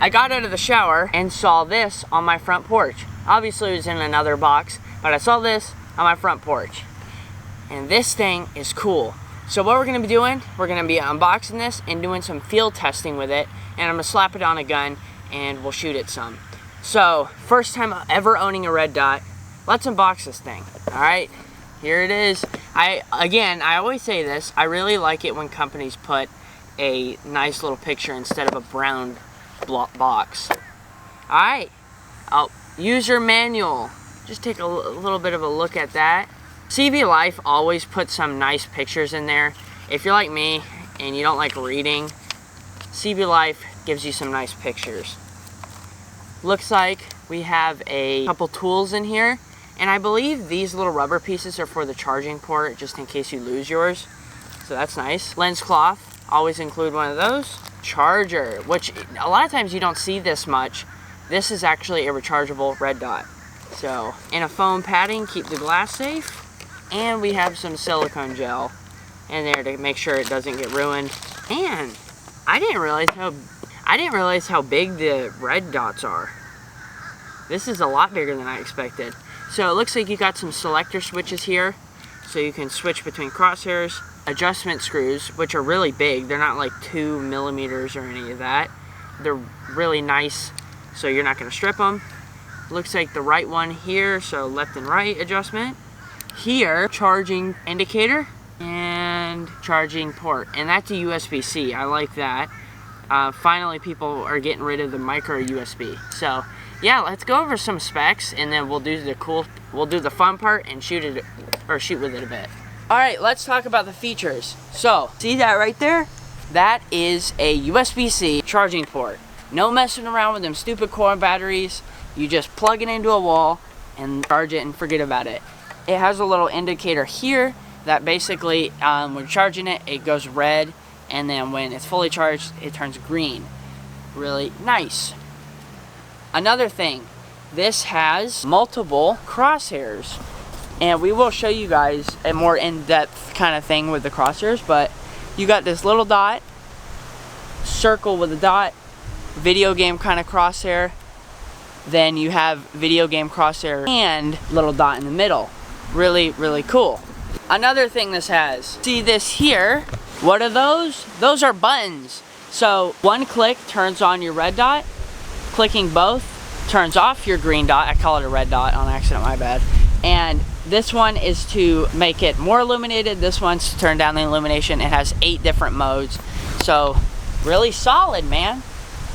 I got out of the shower and saw this on my front porch. Obviously it was in another box, but I saw this on my front porch. And this thing is cool. So what we're gonna be doing, we're gonna be unboxing this and doing some field testing with it, and I'm gonna slap it on a gun and we'll shoot it some. So, first time ever owning a red dot, let's unbox this thing. All right, here it is. I always say this, I really like it when companies put a nice little picture instead of a brown box. All right, user manual. Just take a little bit of a look at that. CVlife always puts some nice pictures in there. If you're like me and you don't like reading, CVlife gives you some nice pictures. Looks like we have a couple tools in here, and I believe these little rubber pieces are for the charging port, just in case you lose yours. So that's nice. Lens cloth, always include one of those. Charger, which a lot of times you don't see this much. This is actually a rechargeable red dot. So, and a foam padding, keep the glass safe. And we have some silicone gel in there to make sure it doesn't get ruined. And I didn't realize how big the red dots are. This is a lot bigger than I expected. So it looks like you got some selector switches here, so you can switch between crosshairs. Adjustment screws, which are really big. They're not like 2 millimeters or any of that. They're really nice, so you're not gonna strip them. Looks like the right one here, so left and right adjustment. Here, charging indicator and charging port, and that's a USB-C. I like that. Finally, people are getting rid of the micro USB. So, yeah, let's go over some specs, and then we'll do the fun part and shoot with it a bit. All right, let's talk about the features. So, see that right there? That is a USB-C charging port. No messing around with them stupid cord batteries. You just plug it into a wall and charge it and forget about it. It has a little indicator here that basically, when charging it, it goes red, and then when it's fully charged, it turns green. Really nice. Another thing, this has multiple crosshairs, and we will show you guys a more in-depth kind of thing with the crosshairs, but you got this little dot, circle with a dot, video game kind of crosshair, then you have video game crosshair and little dot in the middle. Really, really cool. Another thing this has, see this here? What are those? Those are buttons. So one click turns on your red dot, clicking both turns off your green dot. I call it a red dot on accident, my bad. And this one is to make it more illuminated. This one's to turn down the illumination. It has 8 different modes. So really solid, man.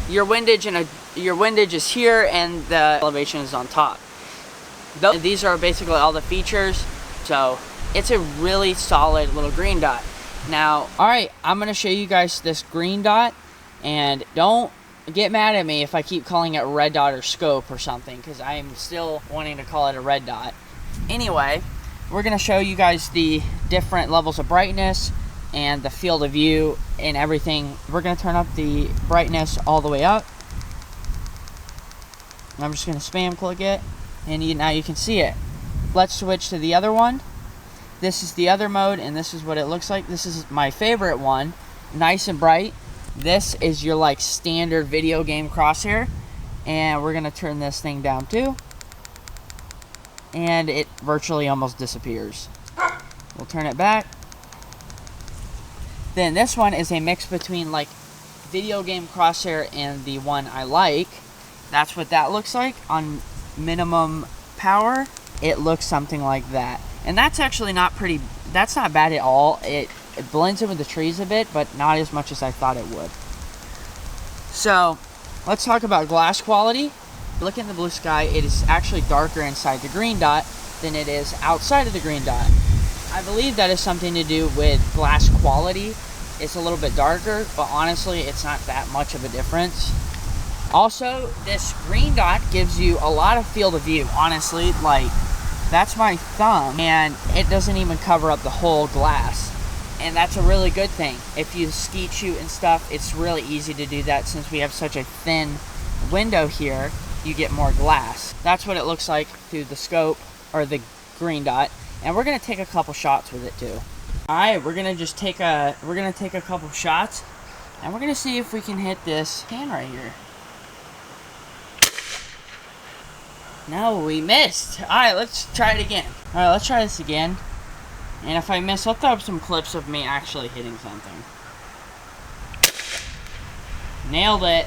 Your windage is here, and the elevation is on top. These are basically all the features, so it's a really solid little green dot. Now, all right, I'm gonna show you guys this green dot, and don't get mad at me if I keep calling it red dot or scope or something, because I am still wanting to call it a red dot. Anyway, we're gonna show you guys the different levels of brightness and the field of view and everything. We're gonna turn up the brightness all the way up. I'm just gonna spam click it, and now you can see it. Let's switch to the other one. This is the other mode, and this is what it looks like. This is my favorite one, nice and bright. This is your like standard video game crosshair, and we're gonna turn this thing down too, and it virtually almost disappears. We'll turn it back. Then this one is a mix between like video game crosshair and the one I like. That's what that looks like on minimum power. It looks something like that, and that's actually that's not bad at all. It blends in with the trees a bit, but not as much as I thought it would. So let's talk about glass quality. Look in the blue sky, it is actually darker inside the green dot than it is outside of the green dot. I believe that is something to do with glass quality. It's a little bit darker, but honestly it's not that much of a difference. Also, this green dot gives you a lot of field of view. Honestly, like, that's my thumb, and it doesn't even cover up the whole glass. And that's a really good thing. If you skeet shoot and stuff, it's really easy to do that since we have such a thin window here. You get more glass. That's what it looks like through the scope, or the green dot. And we're gonna take a couple shots with it too. All right, we're gonna take a couple shots, and we're gonna see if we can hit this can right here. No, we missed. Alright, let's try it again. Alright, let's try this again. And if I miss, I'll throw up some clips of me actually hitting something. Nailed it.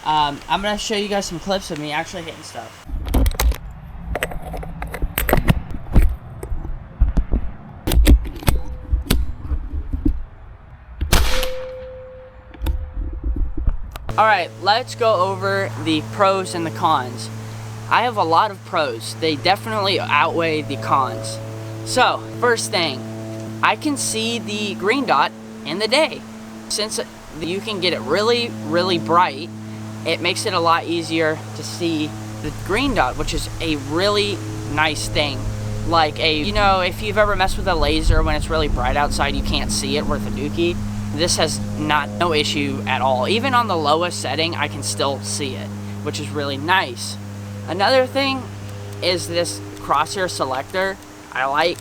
I'm going to show you guys some clips of me actually hitting stuff. Alright, let's go over the pros and the cons. I have a lot of pros. They definitely outweigh the cons. So, first thing, I can see the green dot in the day. Since you can get it really, really bright, it makes it a lot easier to see the green dot, which is a really nice thing. Like you know, if you've ever messed with a laser when it's really bright outside, you can't see it worth a dookie. This has no issue at all. Even on the lowest setting, I can still see it, which is really nice. Another thing is this crosshair selector. I like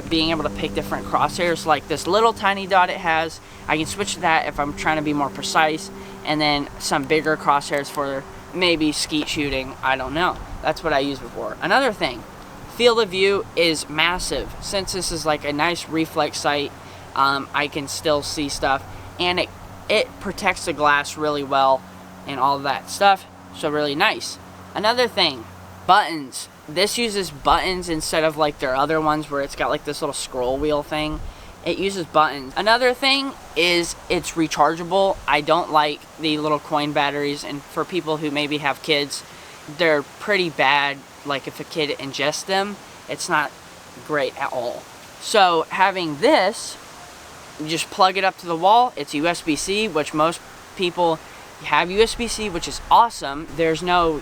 being able to pick different crosshairs, like this little tiny dot it has. I can switch to that if I'm trying to be more precise, and then some bigger crosshairs for maybe skeet shooting. I don't know. That's what I use before. Another thing, field of view is massive. Since this is like a nice reflex sight, I can still see stuff, and it protects the glass really well and all that stuff, so really nice. Another thing, buttons. This uses buttons instead of like their other ones where it's got like this little scroll wheel thing. It uses buttons. Another thing is it's rechargeable. I don't like the little coin batteries, and for people who maybe have kids, they're pretty bad. Like if a kid ingests them, it's not great at all. So having this, you just plug it up to the wall. It's USB-C, which most people have USB-C, which is awesome. There's no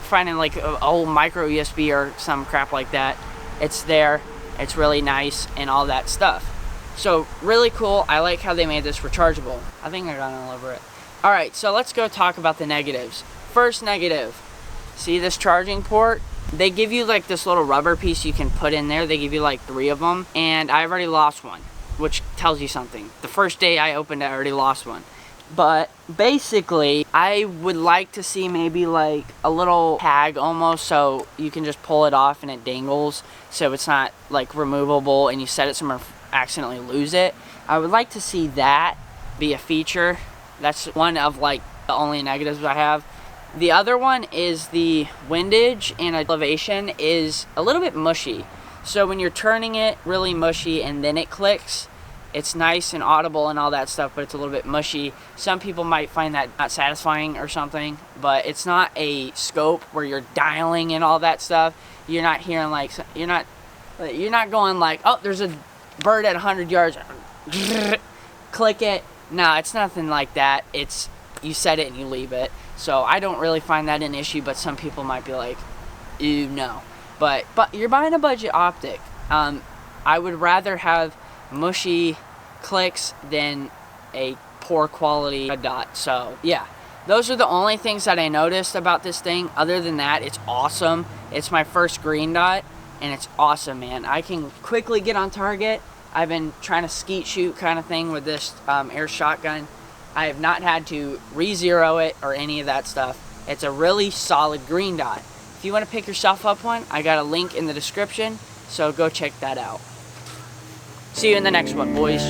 finding like an old micro USB or some crap like that. It's there. It's really nice and all that stuff. So really cool. I like how they made this rechargeable. I think I got all over it. Alright, so let's go talk about the negatives. First negative. See this charging port? They give you like this little rubber piece you can put in there. They give you like 3 of them, and I've already lost one, which tells you something. The first day I opened it, I already lost one. But basically, I would like to see maybe like a little tag almost, so you can just pull it off and it dangles, so it's not like removable and you set it somewhere, accidentally lose it. I would like to see that be a feature. That's one of like the only negatives I have. The other one is the windage and elevation is a little bit mushy. So when you're turning it, really mushy, and then it clicks, it's nice and audible and all that stuff, but it's a little bit mushy. Some people might find that not satisfying or something, but it's not a scope where you're dialing and all that stuff. You're not hearing like, you're not going like, oh, there's a bird at 100 yards, click it. No, it's nothing like that. It's, you set it and you leave it. So I don't really find that an issue, but some people might be like, ew, no. But you're buying a budget optic. I would rather have mushy clicks than a poor quality dot. So yeah, those are the only things that I noticed about this thing. Other than that, it's awesome. It's my first green dot, and it's awesome, man. I can quickly get on target. I've been trying to skeet shoot kind of thing with this air shotgun. I have not had to re-zero it or any of that stuff. It's a really solid green dot. If you want to pick yourself up one, I got a link in the description, so go check that out. See you in the next one, boys.